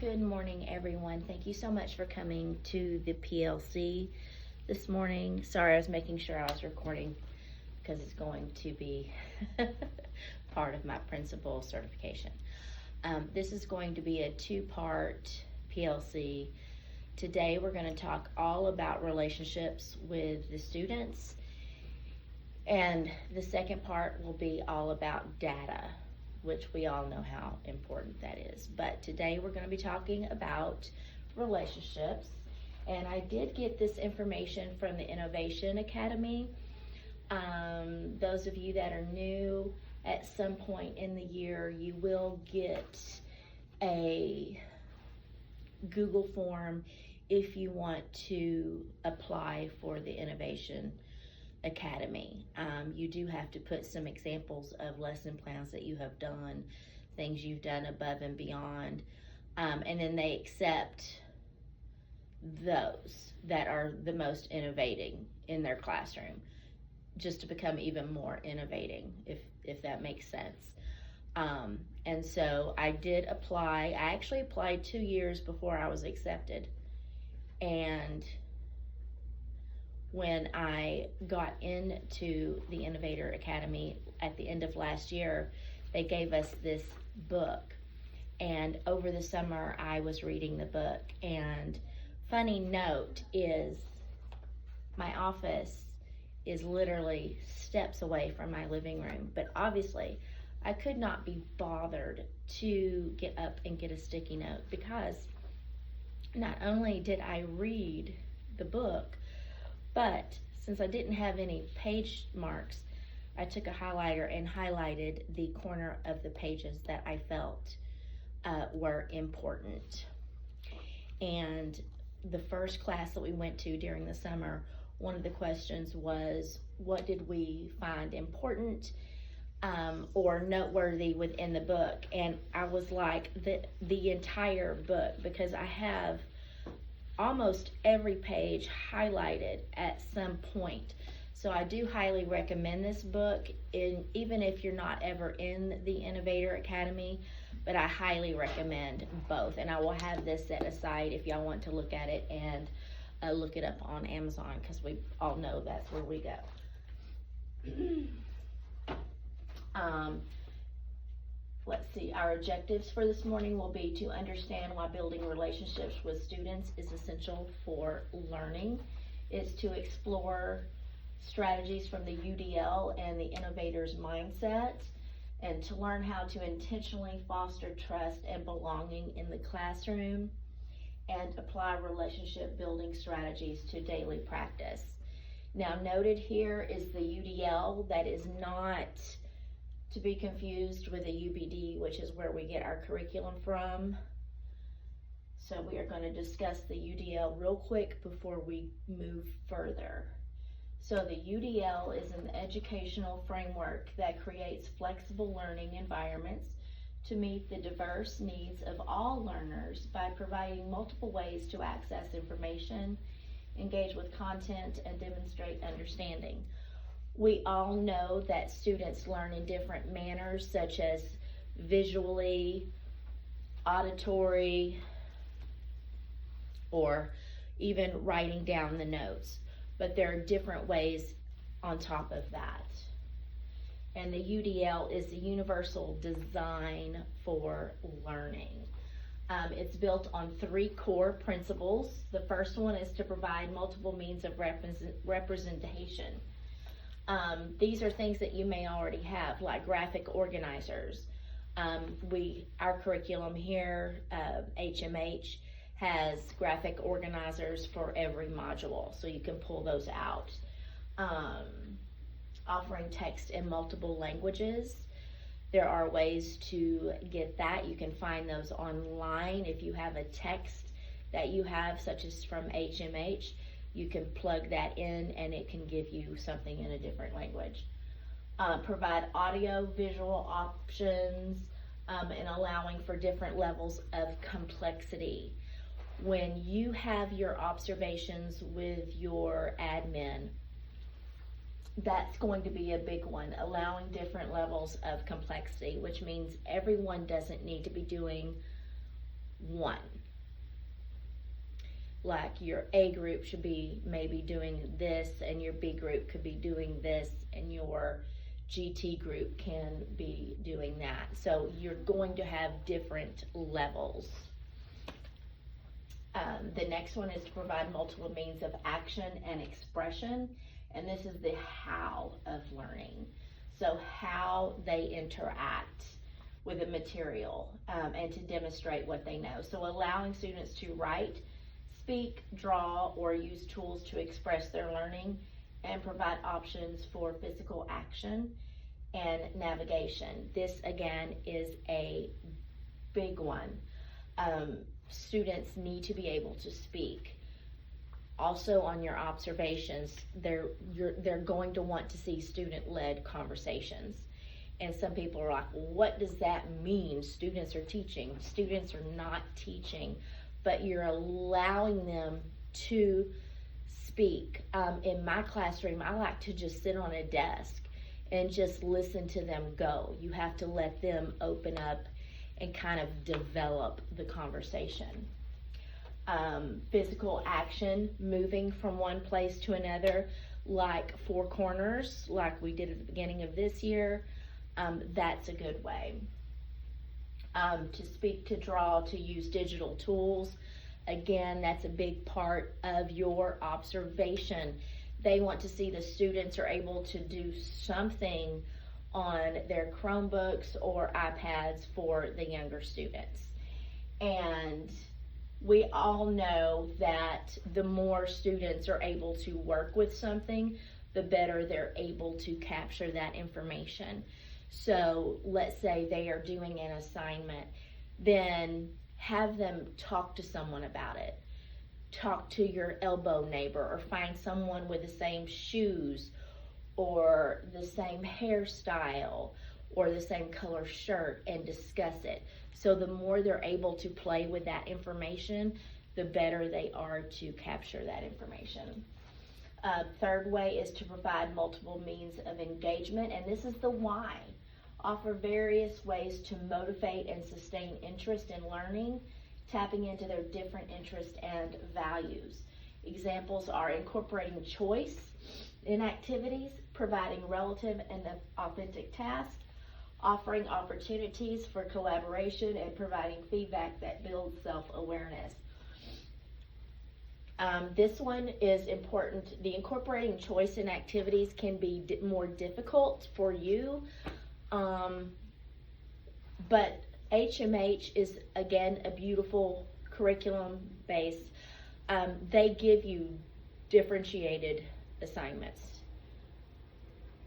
Good morning, everyone. Thank you so much for coming to the PLC this morning. Sorry, I was making sure I was recording because it's going to be part of my principal certification. This is going to be a two-part PLC. Today we're going to talk all about relationships with the students, and the second part will be all about data, which we all know how important that is. But today we're going to be talking about relationships. And I did get this information from the Innovation Academy. Those of you that are new, at some point in the year, you will get a Google form if you want to apply for the Innovation Academy. You do have to put some examples of lesson plans that you have done, things you've done above and beyond, and then they accept those that are the most innovating in their classroom, just to become even more innovating, if that makes sense. And so I did apply. I actually applied 2 years before I was accepted, and when I got into the Innovator Academy at the end of last year, they gave us this book. And over the summer, I was reading the book. And funny note is, my office is literally steps away from my living room. But obviously, I could not be bothered to get up and get a sticky note, because not only did I read the book, but since I didn't have any page marks, I took a highlighter and highlighted the corner of the pages that I felt were important. And the first class that we went to during the summer, one of the questions was, what did we find important or noteworthy within the book? And I was like, the entire book, because I have almost every page highlighted at some point. So I do highly recommend this book, even if you're not ever in the Innovator Academy, but I highly recommend both. And I will have this set aside if y'all want to look at it and look it up on Amazon, because we all know that's where we go. Let's see, our objectives for this morning will be to understand why building relationships with students is essential for learning. It's to explore strategies from the UDL and the innovator's mindset, and to learn how to intentionally foster trust and belonging in the classroom, and apply relationship building strategies to daily practice. Now, noted here is the UDL. That is not to be confused with a UBD, which is where we get our curriculum from. So we are going to discuss the UDL real quick before we move further. So the UDL is an educational framework that creates flexible learning environments to meet the diverse needs of all learners by providing multiple ways to access information, engage with content, and demonstrate understanding. We all know that students learn in different manners, such as visually, auditory, or even writing down the notes. But there are different ways on top of that. And the UDL is the universal design for learning. It's built on 3 core principles. The first one is to provide multiple means of representation. These are things that you may already have, like graphic organizers. Our curriculum here, HMH, has graphic organizers for every module, so you can pull those out. Offering text in multiple languages. There are ways to get that. You can find those online. If you have a text that you have, such as from HMH, you can plug that in and it can give you something in a different language. Provide audio visual options and allowing for different levels of complexity. When you have your observations with your admin, that's going to be a big one, allowing different levels of complexity, which means everyone doesn't need to be doing one. Like your A group should be maybe doing this, and your B group could be doing this, and your GT group can be doing that. So you're going to have different levels. The next one is to provide multiple means of action and expression, and this is the how of learning. So how they interact with the material, and to demonstrate what they know. So allowing students to write, speak, draw, or use tools to express their learning, and provide options for physical action and navigation. This again is a big one. Students need to be able to speak. Also on your observations, they're going to want to see student-led conversations. And some people are like, well, what does that mean? Students are teaching. Students are not teaching, but you're allowing them to speak. In my classroom, I like to just sit on a desk and just listen to them go. You have to let them open up and kind of develop the conversation. Physical action, moving from one place to another, like four corners, like we did at the beginning of this year. That's a good way. To speak, to draw, to use digital tools. Again, that's a big part of your observation. They want to see the students are able to do something on their Chromebooks or iPads for the younger students. And we all know that the more students are able to work with something, the better they're able to capture that information. So let's say they are doing an assignment, then have them talk to someone about it. Talk to your elbow neighbor, or find someone with the same shoes or the same hairstyle or the same color shirt and discuss it. So the more they're able to play with that information, the better they are to capture that information. Third way is to provide multiple means of engagement, and this is the why. Offer various ways to motivate and sustain interest in learning, tapping into their different interests and values. Examples are incorporating choice in activities, providing relative and authentic tasks, offering opportunities for collaboration, and providing feedback that builds self-awareness. This one is important. The incorporating choice in activities can be more difficult for you, but HMH is, again, a beautiful curriculum base. They give you differentiated assignments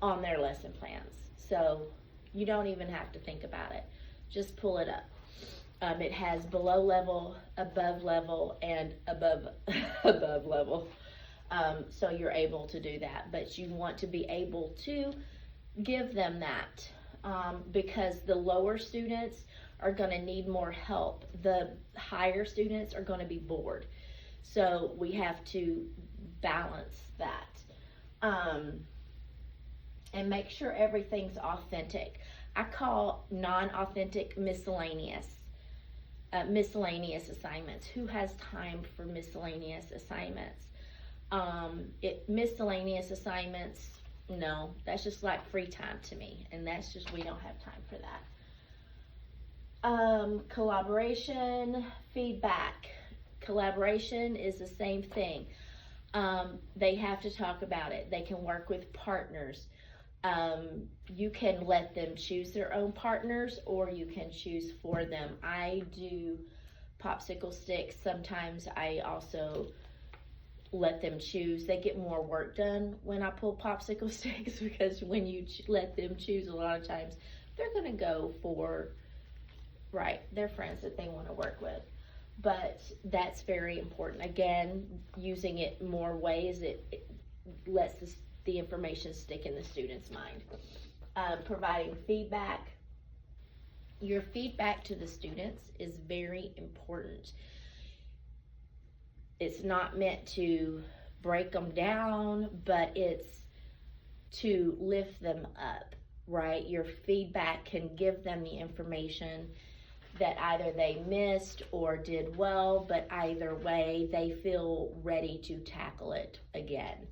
on their lesson plans. So you don't even have to think about it. Just pull it up. It has below level, above level, and above level. So you're able to do that, but you want to be able to give them that, because the lower students are going to need more help. The higher students are going to be bored. So we have to balance that. And make sure everything's authentic. I call non-authentic miscellaneous assignments. Who has time for miscellaneous assignments? Miscellaneous assignments, no, that's just like free time to me, and that's just, we don't have time for that. Collaboration, feedback. Collaboration is the same thing. They have to talk about it. They can work with partners. You can let them choose their own partners, or you can choose for them. I do popsicle sticks. Sometimes I also let them choose. They get more work done when I pull popsicle sticks, because when you let them choose, a lot of times they're going to go for their friends that they want to work with. But that's very important. Again, using it more ways, it lets the information stick in the student's mind. Providing feedback. Your feedback to the students is very important. It's not meant to break them down, but it's to lift them up, right? Your feedback can give them the information that either they missed or did well, but either way, they feel ready to tackle it again.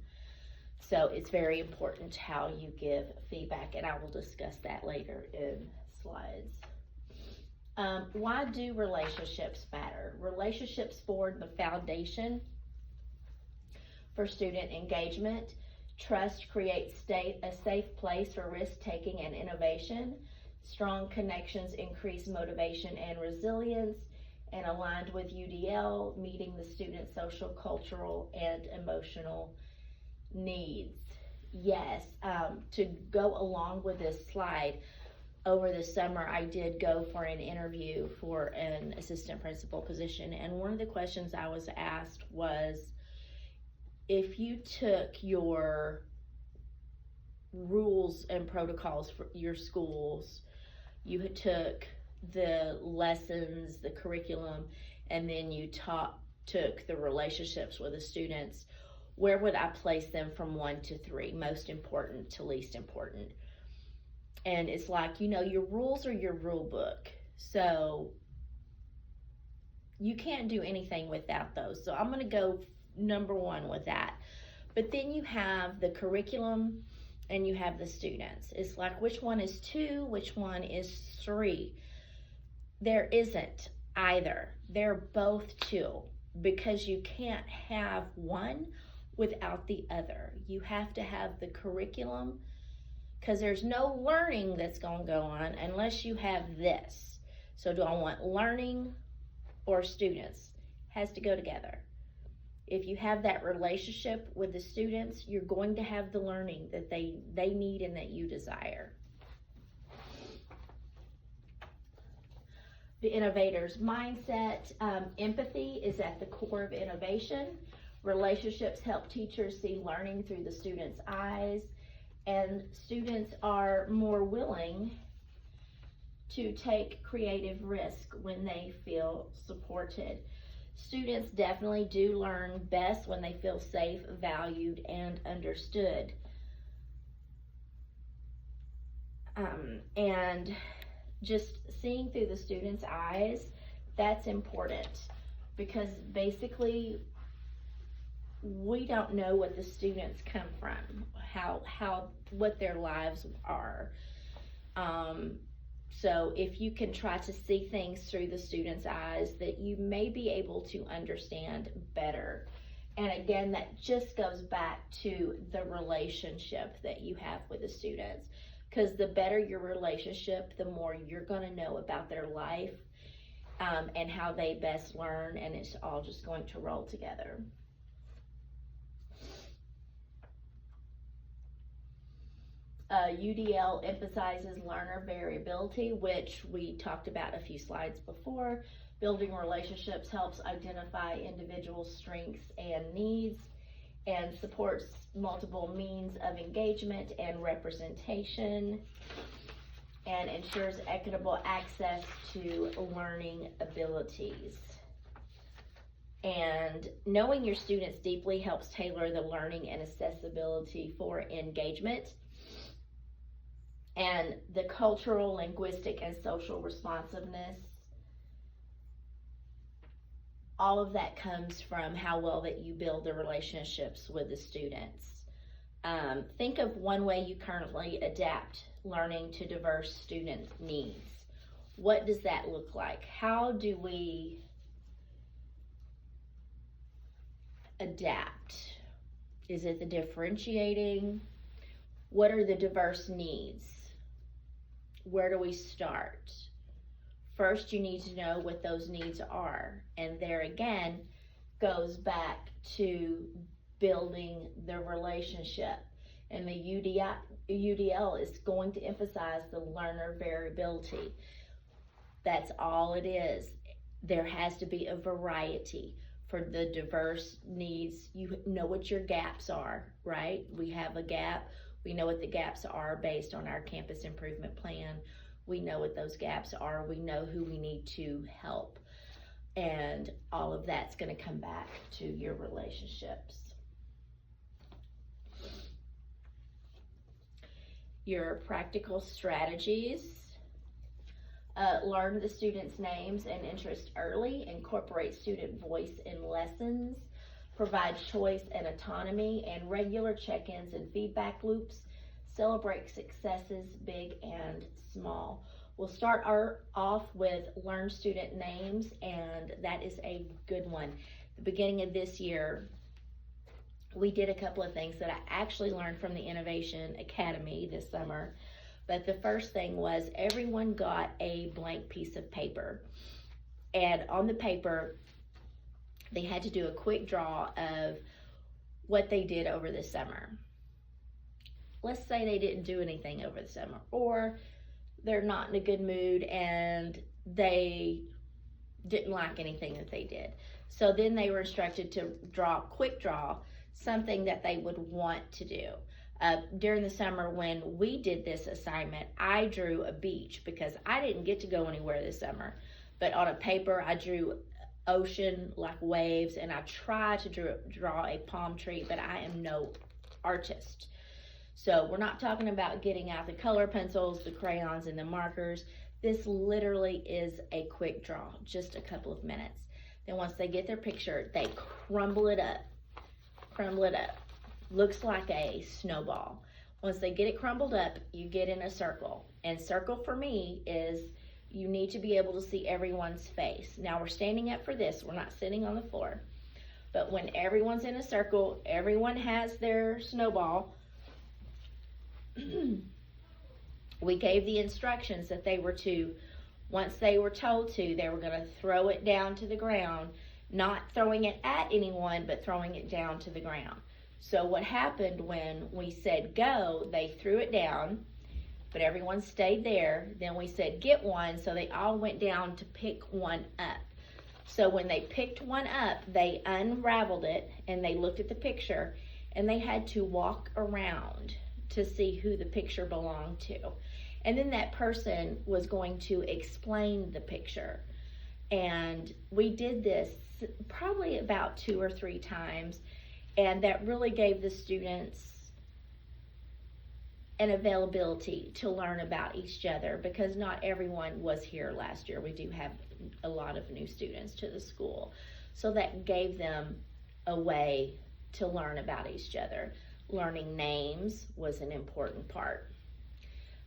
So it's very important how you give feedback, and I will discuss that later in slides. Why do relationships matter? Relationships form the foundation for student engagement. Trust creates a safe place for risk-taking and innovation. Strong connections increase motivation and resilience, and aligned with UDL, meeting the student's social, cultural, and emotional needs. Yes, to go along with this slide, over the summer I did go for an interview for an assistant principal position, and one of the questions I was asked was, if you took your rules and protocols for your schools, you took the lessons, the curriculum, and then you took the relationships with the students, where would I place them from 1 to 3, most important to least important? And it's like, your rules are your rule book, so you can't do anything without those. So I'm going to go number 1 with that. But then you have the curriculum and you have the students. It's like, which one is 2, which one is 3? There isn't either. They're both 2, because you can't have one without the other. You have to have the curriculum, because there's no learning that's going to go on unless you have this. So do I want learning or students? Has to go together. If you have that relationship with the students, you're going to have the learning that they need and that you desire. The innovator's mindset. Empathy is at the core of innovation. Relationships help teachers see learning through the students' eyes, and students are more willing to take creative risk when they feel supported. Students definitely do learn best when they feel safe, valued, and understood. And just seeing through the students' eyes, that's important, because basically we don't know what the students come from, what their lives are. So if you can try to see things through the students' eyes, that you may be able to understand better. And again, that just goes back to the relationship that you have with the students, because the better your relationship, the more you're going to know about their life and how they best learn, and it's all just going to roll together. UDL emphasizes learner variability, which we talked about a few slides before. Building relationships helps identify individual strengths and needs, and supports multiple means of engagement and representation, and ensures equitable access to learning abilities. And knowing your students deeply helps tailor the learning and accessibility for engagement. And the cultural, linguistic, and social responsiveness, all of that comes from how well that you build the relationships with the students. Think of one way you currently adapt learning to diverse student needs. What does that look like? How do we adapt? Is it the differentiating? What are the diverse needs? Where do we start? First, you need to know what those needs are. And there again, goes back to building the relationship. And the UDL is going to emphasize the learner variability. That's all it is. There has to be a variety for the diverse needs. You know what your gaps are, right? We have a gap. We know what the gaps are based on our campus improvement plan. We know what those gaps are. We know who we need to help. And all of that's going to come back to your relationships. Your practical strategies. Learn the students' names and interests early, incorporate student voice in lessons, provide choice and autonomy, and regular check-ins and feedback loops, celebrate successes big and small. We'll start off with learn student names, and that is a good one. The beginning of this year, we did a couple of things that I actually learned from the Innovation Academy this summer. But the first thing was everyone got a blank piece of paper. And on the paper, they had to do a quick draw of what they did over the summer. Let's say they didn't do anything over the summer, or they're not in a good mood and they didn't like anything that they did. So then they were instructed to quick draw something that they would want to do. During the summer when we did this assignment, I drew a beach because I didn't get to go anywhere this summer. But on a paper, I drew ocean, like waves, and I tried to draw a palm tree, but I am no artist. So we're not talking about getting out the color pencils, the crayons, and the markers. This literally is a quick draw, just a couple of minutes. Then once they get their picture, they crumble it up. Looks like a snowball. Once they get it crumbled up, you get in a circle. And circle for me is you need to be able to see everyone's face. Now we're standing up for this. We're not sitting on the floor. But when everyone's in a circle, everyone has their snowball. We gave the instructions that they were to, once they were told to, they were going to throw it down to the ground, not throwing it at anyone, but throwing it down to the ground. So what happened when we said go, they threw it down, but everyone stayed there. Then we said get one, so they all went down to pick one up. So when they picked one up, they unraveled it and they looked at the picture, and they had to walk around to see who the picture belonged to. And then that person was going to explain the picture. And we did this probably about 2 or 3 times. And that really gave the students an availability to learn about each other, because not everyone was here last year. We do have a lot of new students to the school. So that gave them a way to learn about each other. Learning names was an important part.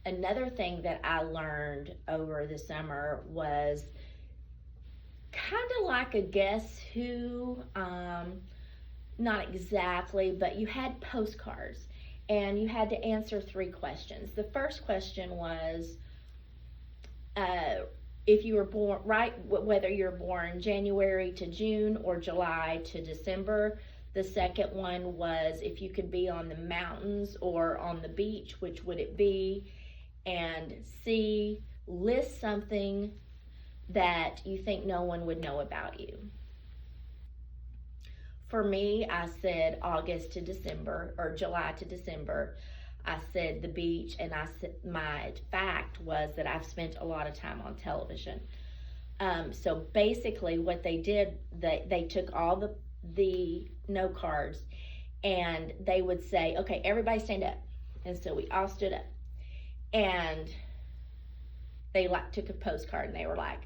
Another thing that I learned over the summer was kind of like a guess who, not exactly, but you had postcards and you had to answer 3 questions. The first question was if you were born, whether you're born January to June or July to December. The second one was if you could be on the mountains or on the beach, which would it be? And C, list something that you think no one would know about you. For me, I said August to December, or July to December. I said the beach, and my fact was that I've spent a lot of time on television. So basically what they did, they took all the note cards, and they would say, okay, everybody stand up. And so we all stood up. And they took a postcard, and they were like,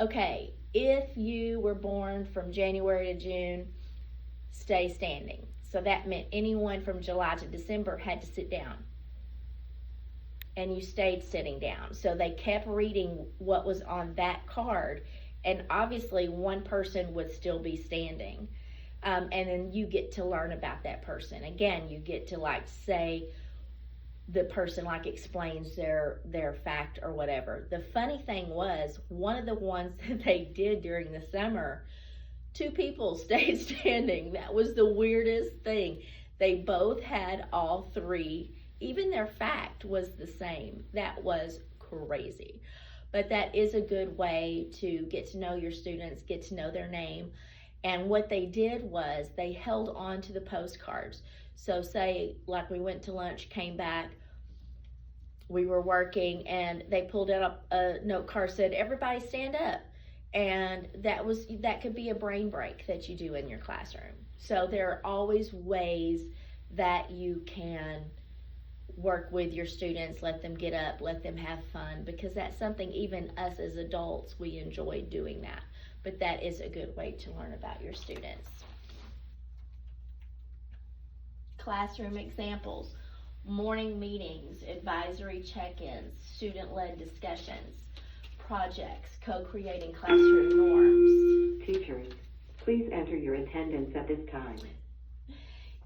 okay, if you were born from January to June, stay standing. So that meant anyone from July to December had to sit down. And you stayed sitting down. So they kept reading what was on that card, and obviously one person would still be standing. And then you get to learn about that person. Again, you get to say the person explains their fact or whatever. The funny thing was, one of the ones that they did during the summer, 2 people stayed standing. That was the weirdest thing. They both had all 3. Even their fact was the same. That was crazy. But that is a good way to get to know your students, get to know their name. And what they did was they held on to the postcards. So say we went to lunch, came back, we were working, and they pulled out a note card, said, everybody stand up. And that could be a brain break that you do in your classroom. So there are always ways that you can work with your students, let them get up, let them have fun, because that's something even us as adults, we enjoy doing that. But that is a good way to learn about your students. Classroom examples: morning meetings, advisory check-ins, student-led discussions, projects, co-creating classroom norms. Teachers, please enter your attendance at this time.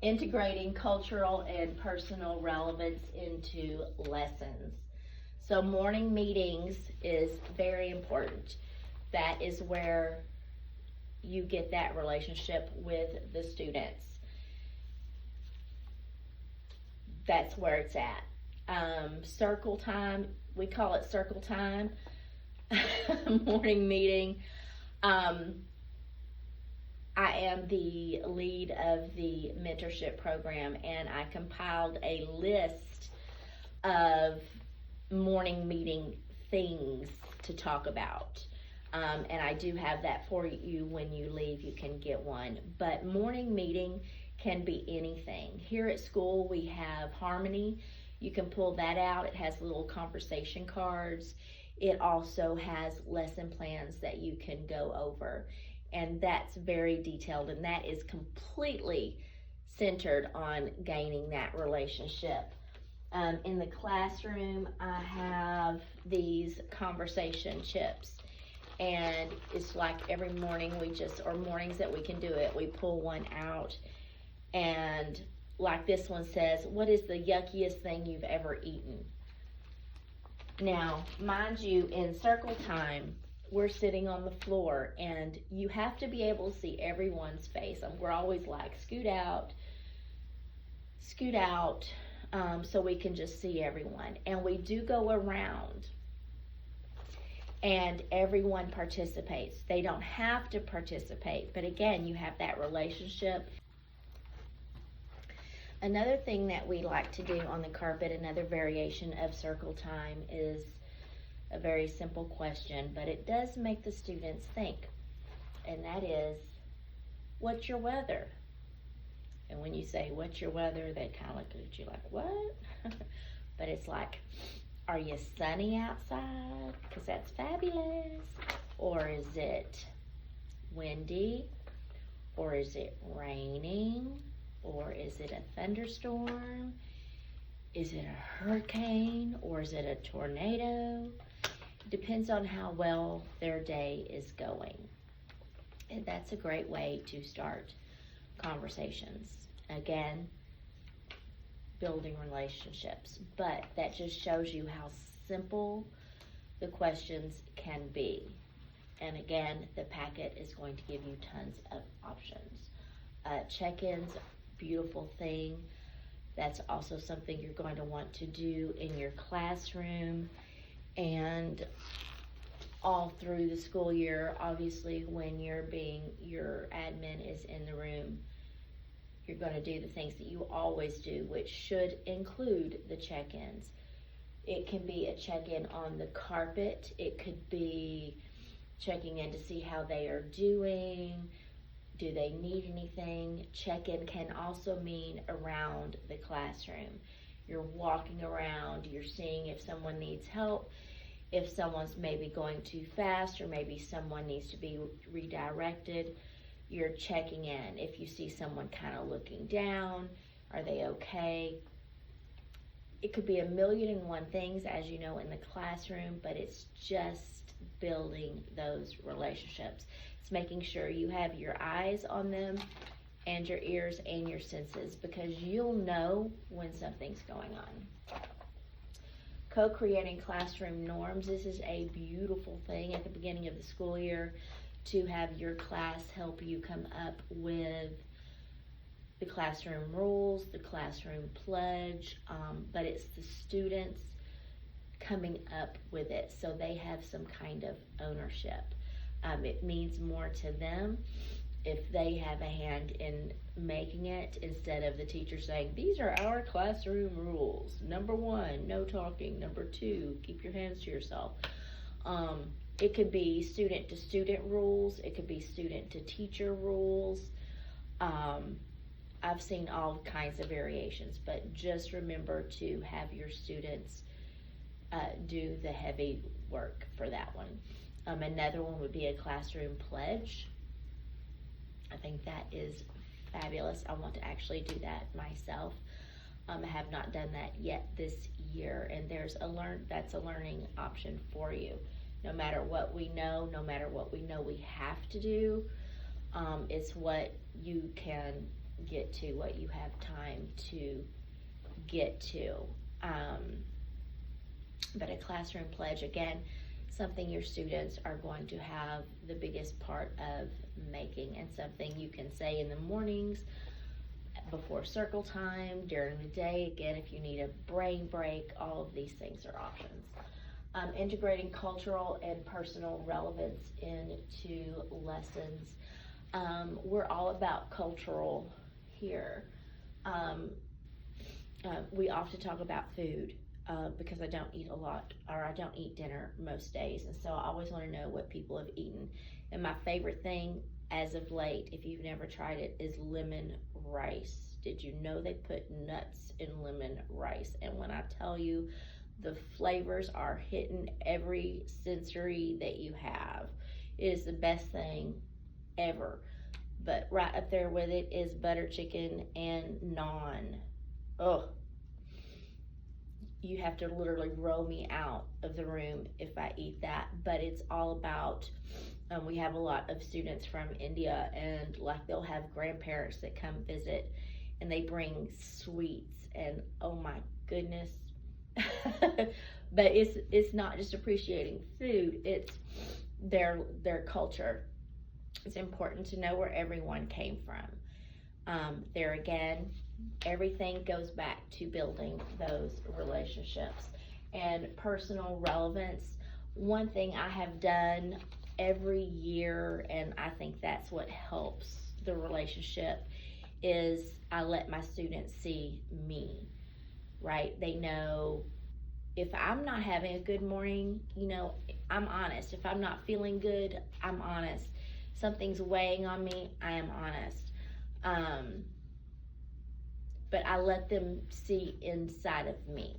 Integrating cultural and personal relevance into lessons. So morning meetings is very important. That is where you get that relationship with the students. That's where it's at. Circle time, we call it circle time. Morning meeting. I am the lead of the mentorship program, and I compiled a list of morning meeting things to talk about. And I do have that for you. When you leave, you can get one. But morning meeting can be anything. Here at school, we have Harmony. You can pull that out. It has little conversation cards. It also has lesson plans that you can go over. And that's very detailed, and that is completely centered on gaining that relationship. In the classroom, I have these conversation chips, and it's like every morning or mornings that we can do it, we pull one out, and like this one says, what is the yuckiest thing you've ever eaten? Now, mind you, in circle time, we're sitting on the floor, and you have to be able to see everyone's face. We're always like, scoot out, so we can just see everyone. And we do go around, and everyone participates. They don't have to participate, but again, you have that relationship. Another thing that we like to do on the carpet, another variation of circle time, is a very simple question, but it does make the students think, and that is, what's your weather? And when you say, what's your weather, they kind of look at you like, what? But it's like, are you sunny outside? Because that's fabulous. Or is it windy? Or is it raining? Or is it a thunderstorm? Is it a hurricane? Or is it a tornado? Depends on how well their day is going. And that's a great way to start conversations. Again, building relationships. But that just shows you how simple the questions can be. And again, the packet is going to give you tons of options. Check-ins, beautiful thing. That's also something you're going to want to do in your classroom and all through the school year. Obviously, when your admin is in the room, you're going to do the things that you always do, which should include the check-ins. It can be a check-in on the carpet. It could be checking in to see how they are doing. Do they need anything? Check-in can also mean around the classroom. You're walking around, you're seeing if someone needs help, if someone's maybe going too fast, or maybe someone needs to be redirected. You're checking in. If you see someone kind of looking down, are they okay? It could be 1,000,001 things, as you know, in the classroom, but it's just building those relationships. It's making sure you have your eyes on them and your ears and your senses, because you'll know when something's going on. Co-creating classroom norms. This is a beautiful thing at the beginning of the school year, to have your class help you come up with the classroom rules, the classroom pledge, but it's the students coming up with it, so they have some kind of ownership. It means more to them if they have a hand in making it, instead of the teacher saying, these are our classroom rules. Number 1, no talking. Number 2, keep your hands to yourself. It could be student to student rules. It could be student to teacher rules. I've seen all kinds of variations, but just remember to have your students do the heavy work for that one. Another one would be a classroom pledge. I think that is fabulous. I want to actually do that myself. I have not done that yet this year, and that's a learning option for you. No matter what we know, we have to do, it's what you can get to, what you have time to get to. But a classroom pledge, again, something your students are going to have the biggest part of making, and something you can say in the mornings, before circle time, during the day, again, if you need a brain break, all of these things are options. Integrating cultural and personal relevance into lessons. We're all about cultural here. We often talk about food because I don't eat a lot, or I don't eat dinner most days, and so I always want to know what people have eaten. And my favorite thing as of late, if you've never tried it, is lemon rice. Did you know they put nuts in lemon rice? And when I tell you, the flavors are hitting every sensory that you have. It is the best thing ever. But right up there with it is butter chicken and naan. Oh, you have to literally roll me out of the room if I eat that. But it's all about, we have a lot of students from India, and like they'll have grandparents that come visit, and they bring sweets, and oh my goodness. But it's not just appreciating food, it's their culture. It's important to know where everyone came from. There again, everything goes back to building those relationships and personal relevance. One thing I have done every year, and I think that's what helps the relationship, is I let my students see me, right? They know if I'm not having a good morning, I'm honest. If I'm not feeling good, I'm honest. Something's weighing on me, I am honest. But I let them see inside of me.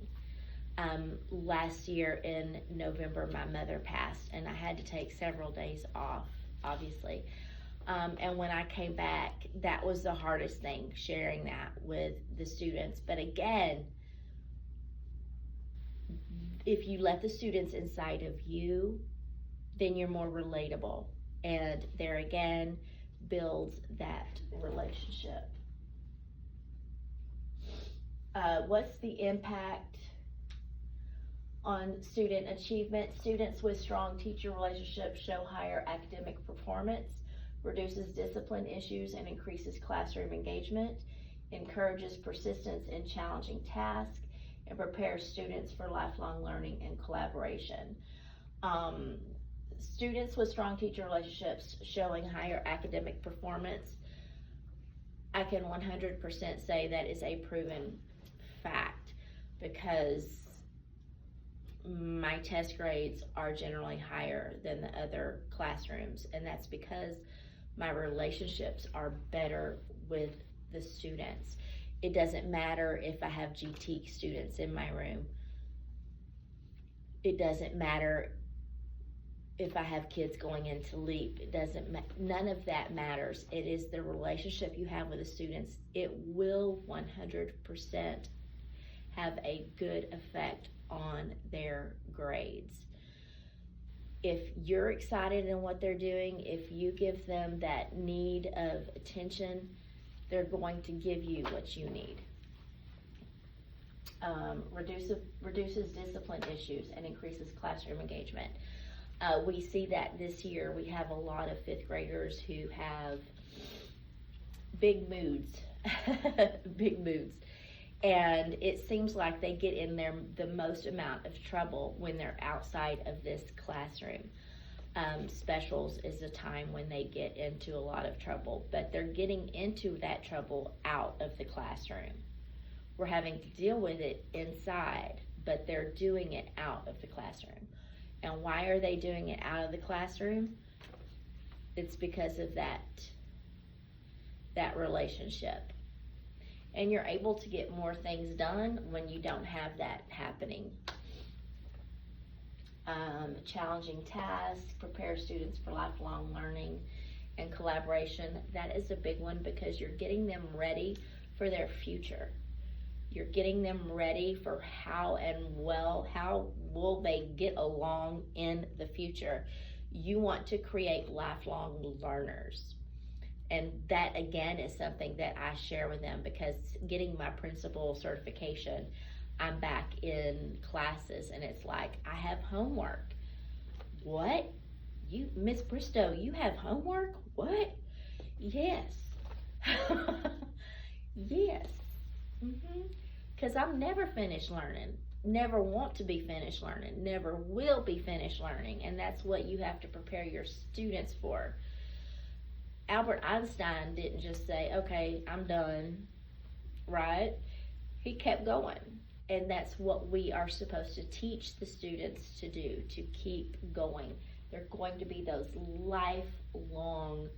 Last year in November, my mother passed, and I had to take several days off, obviously. And when I came back, that was the hardest thing, sharing that with the students. But again, if you let the students inside of you, then you're more relatable. And there again, builds that relationship. What's the impact on student achievement? Students with strong teacher relationships show higher academic performance, reduces discipline issues and increases classroom engagement, encourages persistence in challenging tasks, and prepares students for lifelong learning and collaboration. Students with strong teacher relationships showing higher academic performance, I can 100% say that is a proven fact, because my test grades are generally higher than the other classrooms, and that's because my relationships are better with the students. It doesn't matter if I have GT students in my room. It doesn't matter if I have kids going into LEAP. It doesn't none of that matters. It is the relationship you have with the students. It will 100% have a good effect on their grades. If you're excited in what they're doing, if you give them that need of attention, they're going to give you what you need. Reduces discipline issues and increases classroom engagement. We see that this year. We have a lot of fifth graders who have big moods, big moods. And it seems like they get in the most amount of trouble when they're outside of this classroom. Specials is a time when they get into a lot of trouble, but they're getting into that trouble out of the classroom. We're having to deal with it inside, but they're doing it out of the classroom. And why are they doing it out of the classroom? It's because of that relationship. And you're able to get more things done when you don't have that happening. Challenging tasks, prepare students for lifelong learning and collaboration. That is a big one because you're getting them ready for their future. You're getting them ready for how will they get along in the future. You want to create lifelong learners. And that again is something that I share with them, because getting my principal certification, I'm back in classes and it's like, I have homework. What? You, Miss Bristow, you have homework? What? Yes. Yes. Because I'm never finished learning. Never want to be finished learning. Never will be finished learning. And that's what you have to prepare your students for. Albert Einstein didn't just say, okay, I'm done, right? He kept going. And that's what we are supposed to teach the students to do, to keep going. They're going to be those lifelong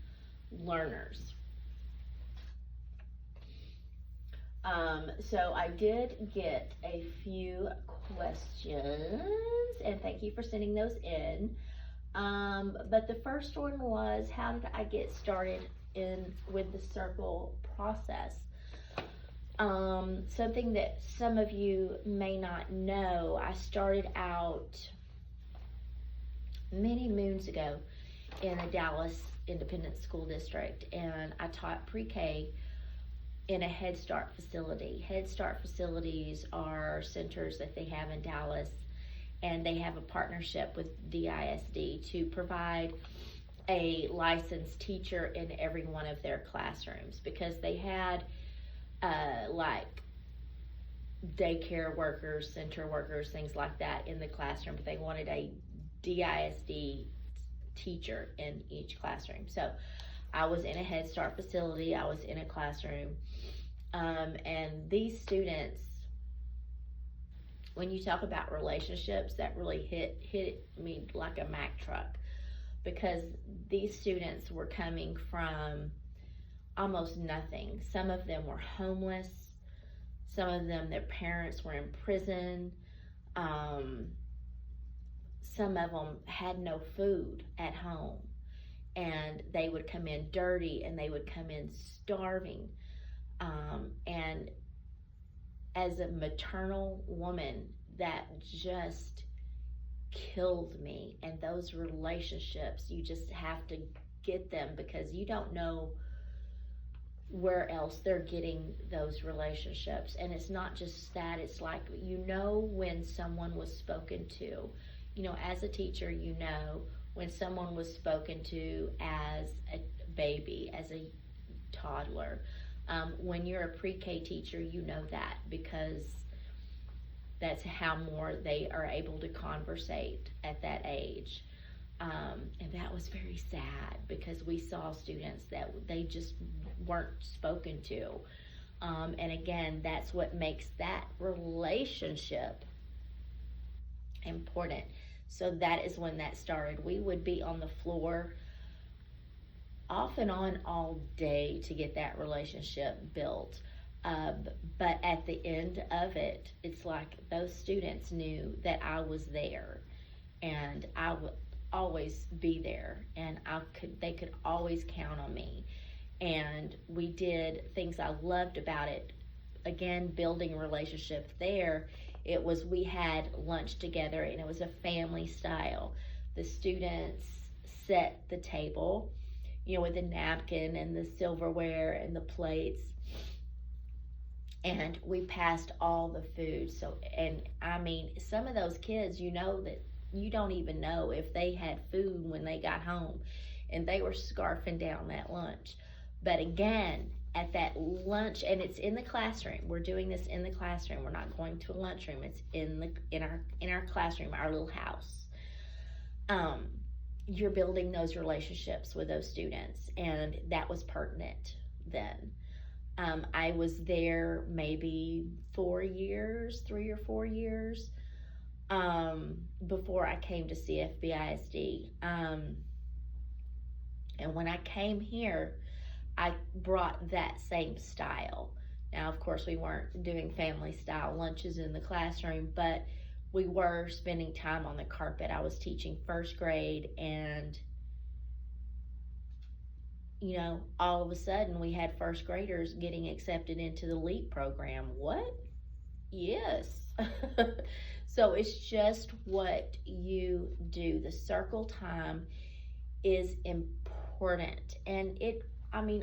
learners. So I did get a few questions, and thank you for sending those in. But the first one was, how did I get started with the circle process? Something that some of you may not know, I started out many moons ago in a Dallas independent school district, and I taught pre-K in a Head Start facility. Head Start facilities are centers that they have in Dallas, and they have a partnership with DISD to provide a licensed teacher in every one of their classrooms, because they had like daycare workers, center workers, things like that in the classroom, but they wanted a DISD teacher in each classroom. So I was in a Head Start facility, I was in a classroom, and these students, when you talk about relationships, that really hit me like a Mack truck, because these students were coming from almost nothing. Some of them were homeless, some of them, their parents were in prison, some of them had no food at home, and they would come in dirty, and they would come in starving. And as a maternal woman, that just killed me. And those relationships, you just have to get them, because you don't know where else they're getting those relationships. And it's not just that, it's like, you know, when someone was spoken to, you know, as a teacher, you know, when someone was spoken to as a baby, as a toddler. When you're a pre-K teacher, you know that, because that's how more they are able to conversate at that age. And that was very sad, because we saw students that they just weren't spoken to. And again, that's what makes that relationship important. So that is when that started. We would be on the floor off and on all day to get that relationship built. But at the end of it, it's like those students knew that I was there, and I would always be there, and they could always count on me. And we did things I loved about it. Again, building a relationship there. It was, we had lunch together, and it was a family style. The students set the table, you know, with the napkin and the silverware and the plates, and we passed all the food. So, and I mean, some of those kids, you know, that you don't even know if they had food when they got home, and they were scarfing down that lunch. But again, at that lunch, and it's in the classroom. We're doing this in the classroom. We're not going to a lunchroom. It's in our classroom, our little house. You're building those relationships with those students, and that was pertinent then. I was there maybe 3 or 4 years before I came to CFBISD. And when I came here, I brought that same style Now, of course, we weren't doing family style lunches in the classroom, but we were spending time on the carpet. I was teaching first grade, and all of a sudden we had first graders getting accepted into the LEAP program. What? Yes. So it's just what you do. The circle time is important, and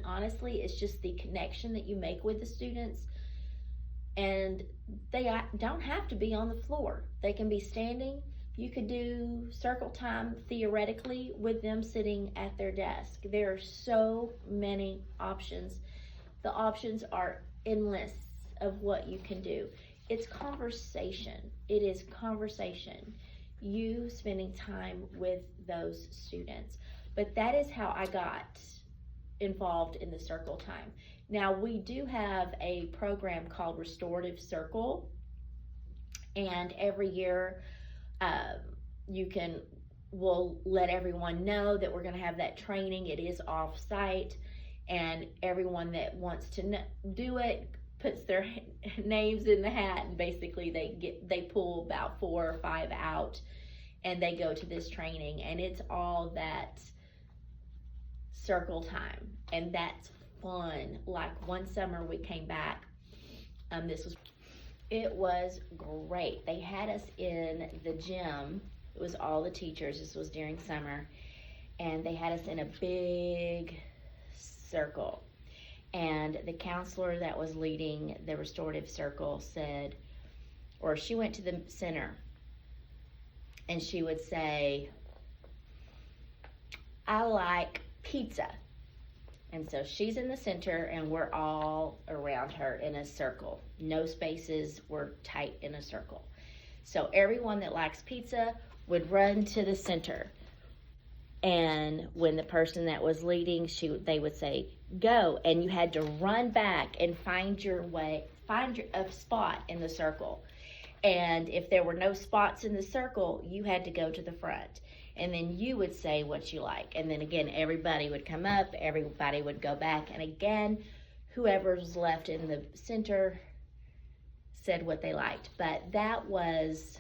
honestly, it's just the connection that you make with the students, and they don't have to be on the floor. They can be standing. You could do circle time theoretically with them sitting at their desk. There are so many options. The options are endless of what you can do. It's conversation. It is conversation. You spending time with those students. But that is how I got involved in the circle time. Now, we do have a program called Restorative Circle, and every year we'll let everyone know that we're going to have that training. It is off-site, and everyone that wants to do it puts their names in the hat, and basically they pull about 4 or 5 out, and they go to this training, and it's all that circle time, and that's fun. Like one summer we came back, it was great. They had us in the gym. It was all the teachers. This was during summer, and they had us in a big circle. And the counselor that was leading the restorative circle said, or she went to the center, and she would say, "I like pizza." And so she's in the center, and we're all around her in a circle. No spaces, we're tight in a circle. So everyone that likes pizza would run to the center. And when the person that was leading, they would say, "Go," and you had to run back and find a spot in the circle. And if there were no spots in the circle, you had to go to the front. And then you would say what you like. And then again, everybody would come up, everybody would go back. And again, whoever was left in the center said what they liked. But that was,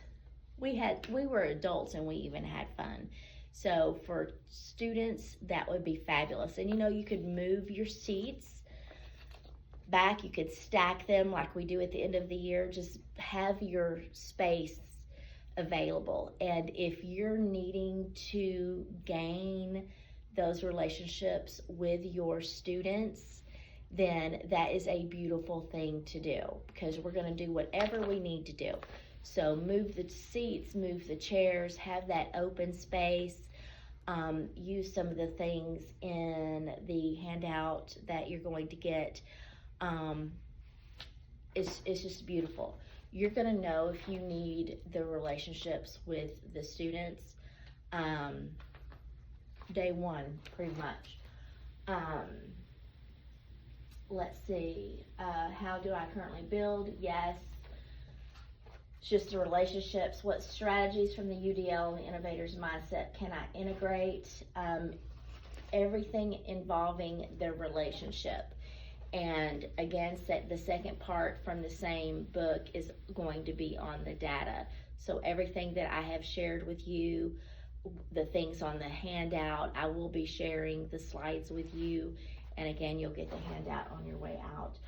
we were adults, and we even had fun. So for students, that would be fabulous. And you could move your seats back. You could stack them like we do at the end of the year. Just have your space available. And if you're needing to gain those relationships with your students, then that is a beautiful thing to do, because we're going to do whatever we need to do. So move the seats, move the chairs, have that open space. Use some of the things in the handout that you're going to get. It's just beautiful. You're going to know if you need the relationships with the students day one, pretty much. Let's see. How do I currently build? Yes. It's just the relationships. What strategies from the UDL and the innovator's mindset can I integrate? Everything involving the relationship. And again, the second part from the same book is going to be on the data. So everything that I have shared with you, the things on the handout, I will be sharing the slides with you. And again, you'll get the handout on your way out.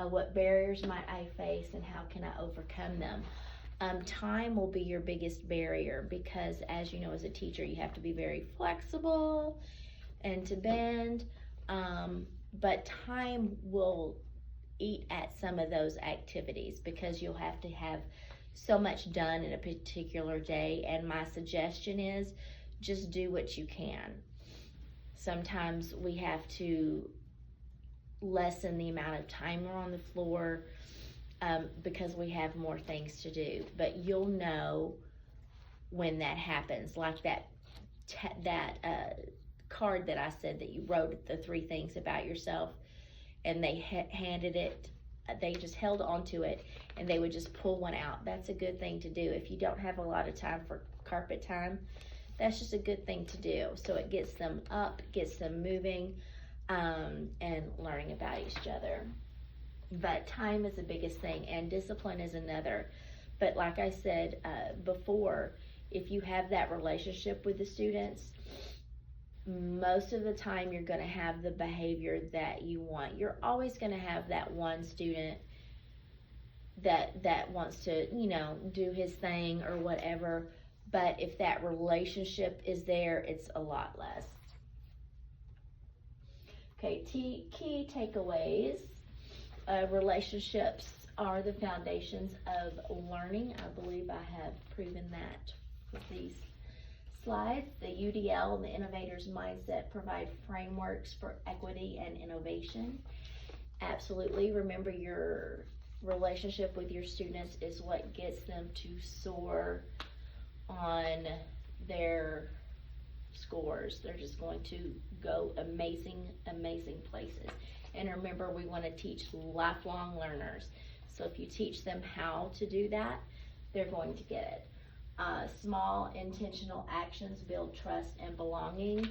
What barriers might I face, and how can I overcome them? Time will be your biggest barrier, because as you know, as a teacher, you have to be very flexible and to bend. But time will eat at some of those activities, because you'll have to have so much done in a particular day. And my suggestion is just do what you can. Sometimes we have to lessen the amount of time we're on the floor because we have more things to do. But you'll know when that happens, like that card that I said that you wrote the 3 things about yourself, and they handed it, they just held onto it, and they would just pull one out. That's a good thing to do. If you don't have a lot of time for carpet time, that's just a good thing to do. So it gets them up, gets them moving, and learning about each other. But time is the biggest thing, and discipline is another. But like I said before, if you have that relationship with the students, most of the time you're going to have the behavior that you want. You're always going to have that one student that wants to, do his thing or whatever. But if that relationship is there, it's a lot less. Okay, key takeaways. Relationships are the foundations of learning. I believe I have proven that with these slides. The UDL and the Innovator's Mindset provide frameworks for equity and innovation. Absolutely. Remember, your relationship with your students is what gets them to soar on their scores. They're just going to go amazing places. And remember, we want to teach lifelong learners. So if you teach them how to do that, they're going to get it. Small intentional actions build trust and belonging.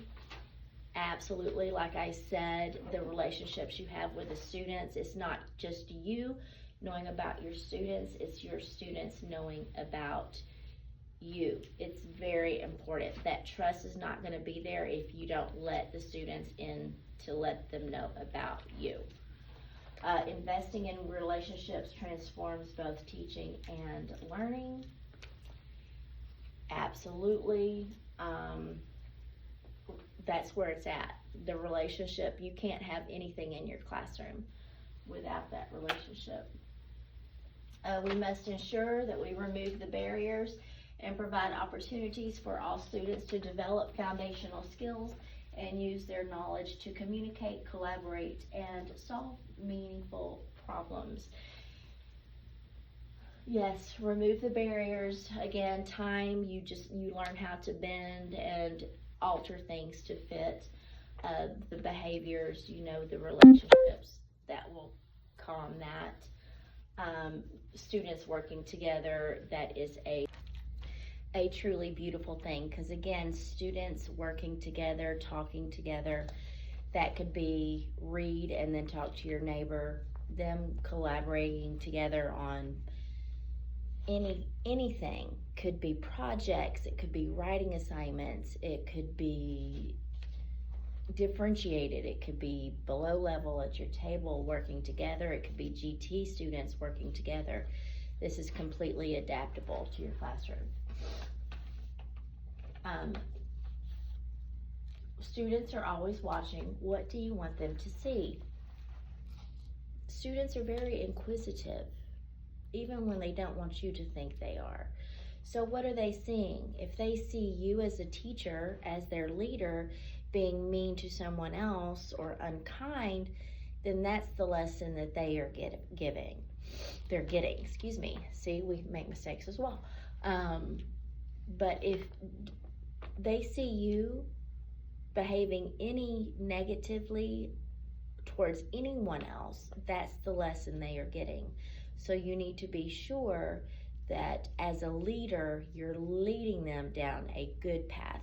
Absolutely. Like I said, the relationships you have with the students, it's not just you knowing about your students, it's your students knowing about you. It's very important. That trust is not going to be there if you don't let the students in to let them know about you. Investing in relationships transforms both teaching and learning. Absolutely. That's where it's at. The relationship, you can't have anything in your classroom without that relationship. We must ensure that we remove the barriers and provide opportunities for all students to develop foundational skills and use their knowledge to communicate, collaborate, and solve meaningful problems. Yes, remove the barriers. Again, time, you learn how to bend and alter things to fit the behaviors, the relationships that will calm that. Students working together, that is a truly beautiful thing, because again, students working together, talking together, that could be read and then talk to your neighbor, them collaborating together on anything. Could be projects, it could be writing assignments, it could be differentiated, it could be below level at your table working together, it could be GT students working together. This is completely adaptable to your classroom. Students are always watching. What do you want them to see? Students are very inquisitive, even when they don't want you to think they are. So what are they seeing? If they see you as a teacher, as their leader, being mean to someone else or unkind, then that's the lesson that they are getting. See, we make mistakes as well. But if they see you behaving any negatively towards anyone else, that's the lesson they are getting. So you need to be sure that as a leader, you're leading them down a good path,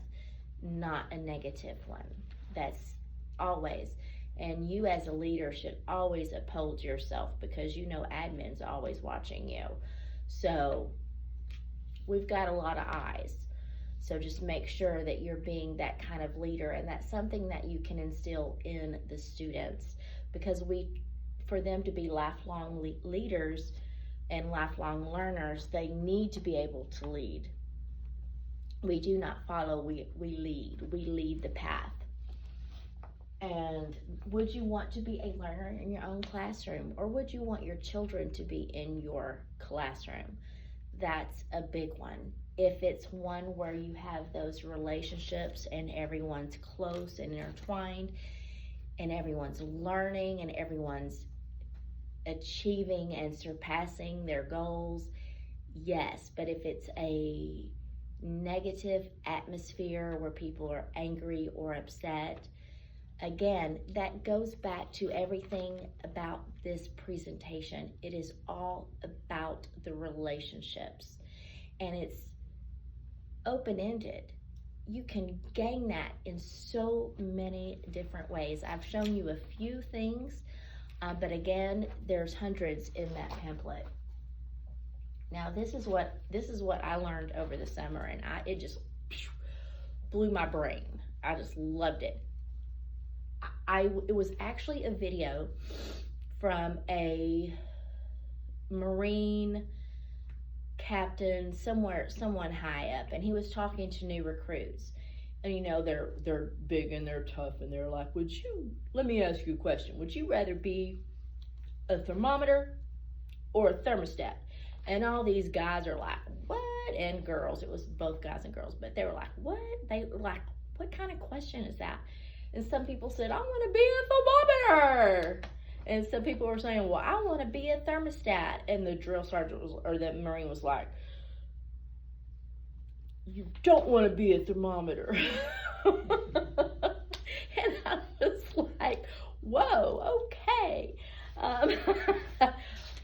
not a negative one. That's always. And you as a leader should always uphold yourself, because admin's always watching you. So we've got a lot of eyes. So just make sure that you're being that kind of leader, and that's something that you can instill in the students, because for them to be lifelong leaders and lifelong learners, they need to be able to lead. We do not follow, we lead the path. And would you want to be a learner in your own classroom, or would you want your children to be in your classroom? That's a big one. If it's one where you have those relationships and everyone's close and intertwined and everyone's learning and everyone's achieving and surpassing their goals, yes. But if it's a negative atmosphere where people are angry or upset, again, that goes back to everything about this presentation. It is all about the relationships, and it's open-ended. You can gain that in so many different ways. I've shown you a few things But again, there's hundreds in that pamphlet. Now this is what I learned over the summer, and it just blew my brain. I just loved it. It was actually a video from a Marine captain someone high up, and he was talking to new recruits. And you know, they're big and they're tough, and they're like, let me ask you a question. Would you rather be a thermometer or a thermostat? And all these guys are like, what? And girls, it was both guys and girls, but they were like, what? They were like, what kind of question is that? And some people said, I want to be a thermometer. And some people were saying, well, I want to be a thermostat. And the drill sergeant or the Marine was like, you don't want to be a thermometer. And I was like, whoa, okay.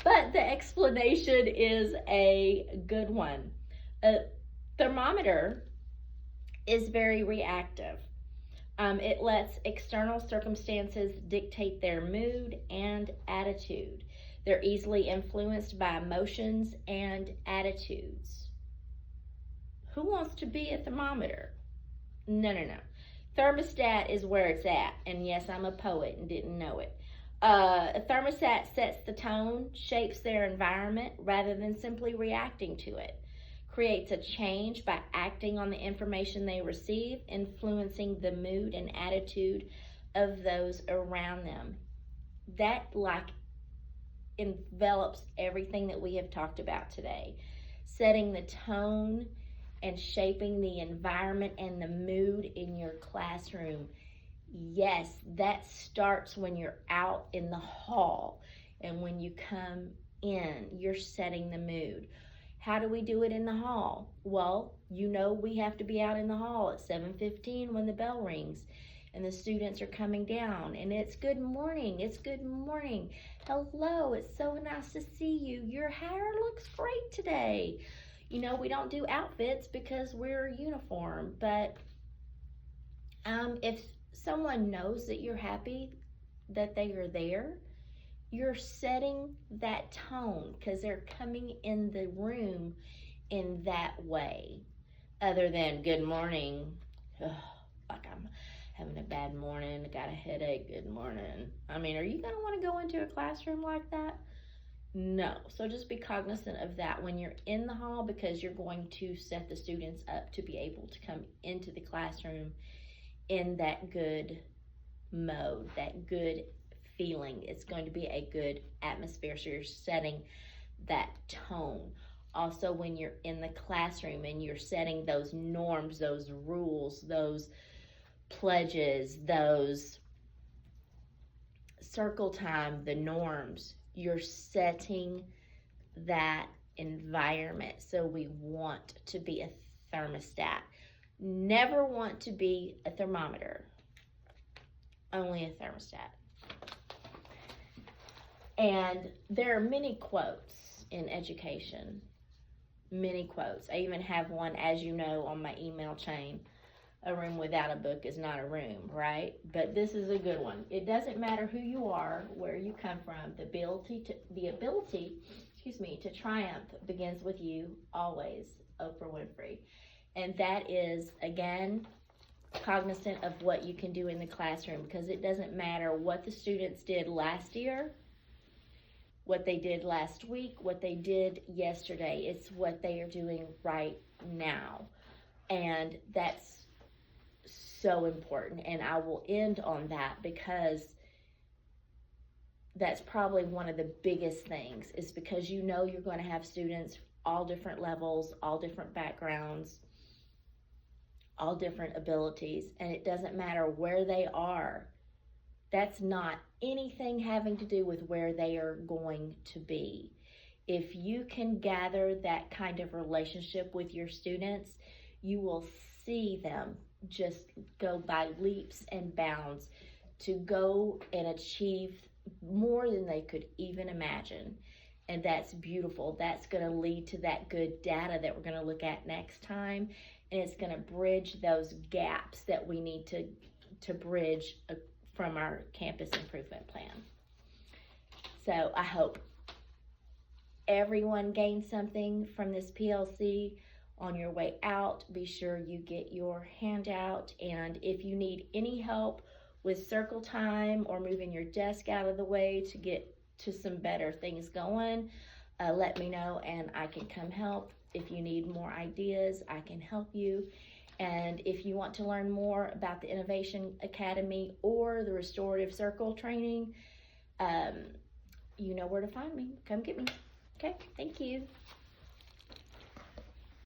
But the explanation is a good one. A thermometer is very reactive. It lets external circumstances dictate their mood and attitude. They're easily influenced by emotions and attitudes. Who wants to be a thermometer? No. Thermostat is where it's at. And yes, I'm a poet and didn't know it. A thermostat sets the tone, shapes their environment rather than simply reacting to it. Creates a change by acting on the information they receive, influencing the mood and attitude of those around them. That envelops everything that we have talked about today. Setting the tone and shaping the environment and the mood in your classroom. Yes, that starts when you're out in the hall, and when you come in, you're setting the mood. How do we do it in the hall? Well, you know, we have to be out in the hall at 7:15 when the bell rings and the students are coming down, and it's good morning. Hello, it's so nice to see you. Your hair looks great today. You know, we don't do outfits because we're uniform, but if someone knows that you're happy that they are there, you're setting that tone because they're coming in the room in that way. Other than good morning, like I'm having a bad morning, I got a headache, good morning. I mean, are you going to want to go into a classroom like that? No. So just be cognizant of that when you're in the hall, because you're going to set the students up to be able to come into the classroom in that good mode, that good feeling. It's going to be a good atmosphere, so you're setting that tone. Also, when you're in the classroom and you're setting those norms, those rules, those pledges, those circle time, the norms, you're setting that environment. So we want to be a thermostat. Never want to be a thermometer, only a thermostat. And there are many quotes in education, many quotes. I even have one, as you know, on my email chain. A room without a book is not a room, right? But this is a good one. It doesn't matter who you are, where you come from. The ability to triumph begins with you, always. Oprah Winfrey. And that is, again, cognizant of what you can do in the classroom, because it doesn't matter what the students did last year, what they did last week, what they did yesterday. It's what they are doing right now. And that's so important. And I will end on that, because that's probably one of the biggest things, is because you know you're going to have students all different levels, all different backgrounds, all different abilities, and it doesn't matter where they are. That's not anything having to do with where they are going to be. If you can gather that kind of relationship with your students, you will see them just go by leaps and bounds to go and achieve more than they could even imagine. And that's beautiful. That's going to lead to that good data that we're going to look at next time. And it's going to bridge those gaps that we need to bridge from our campus improvement plan. So I hope everyone gains something from this PLC. On your way out, be sure you get your handout, and if you need any help with circle time or moving your desk out of the way to get to some better things going, let me know and I can come help. If you need more ideas, I can help you. And if you want to learn more about the Innovation Academy or the Restorative Circle training, you know where to find me. Come get me. Okay, thank you.